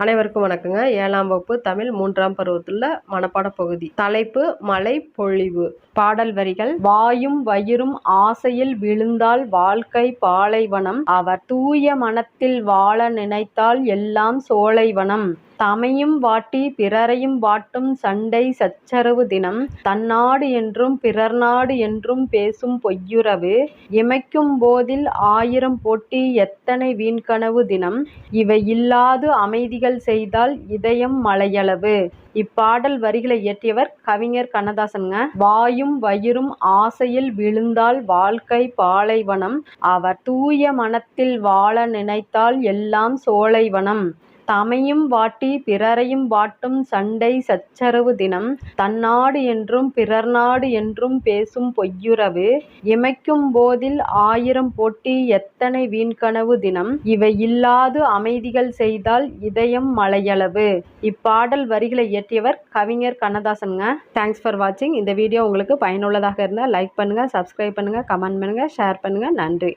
அனைவருக்கும் வணக்கங்க. 7ஆம் வகுப்பு தமிழ் 3ஆம் பருவத்தில் மனப்பாட பகுதி. தலைப்பு மழை பொழிவு. பாடல் வரிகள். வாயும் வயிறும் ஆசையில் விழுந்தால் வாழ்க்கை பாலைவனம், அவர் தூய மனத்தில் வாழ நினைத்தால் எல்லாம் சோலைவனம். தமையும் வாட்டி பிறரையும் வாட்டும் சண்டை சச்சரவு தினம், தன்னாடு என்றும் பிறர் நாடு என்றும் பேசும் பொய்யுறவு, இமைக்கும் போதில் ஆயிரம் போட்டி எத்தனை வீண்கனவு தினம், இவை இல்லாது அமைதிகள் செய்தால் இதயம் மலையளவு. இப்பாடல் வரிகளை இயற்றியவர் கவிஞர் கண்ணதாசனுங்க. வாயும் வயிறும் ஆசையில் விழுந்தால் வாழ்க்கை பாலைவனம், அவர் தூய மனத்தில் வாழ நினைத்தால் எல்லாம் சோலைவனம். தமையும் வாட்டி பிறரையும் வாட்டும் சண்டை சச்சரவு தினம், தன்னாடு என்றும் பிறர் நாடு என்றும் பேசும் பொய்யுறவு, இமைக்கும் போதில் ஆயிரம் போட்டி எத்தனை வீண்கனவு தினம், இவை இல்லாது அமைதிகள் செய்தால் இதயம் மலையளவு. இப்பாடல் வரிகளை இயற்றியவர் கவிஞர் கண்ணதாசனுங்க. தேங்க்ஸ் ஃபார் வாட்சிங். இந்த வீடியோ உங்களுக்கு பயனுள்ளதாக இருந்தால் லைக் பண்ணுங்க, சப்ஸ்கிரைப் பண்ணுங்க, கமெண்ட் பண்ணுங்க, ஷேர் பண்ணுங்க. நன்றி.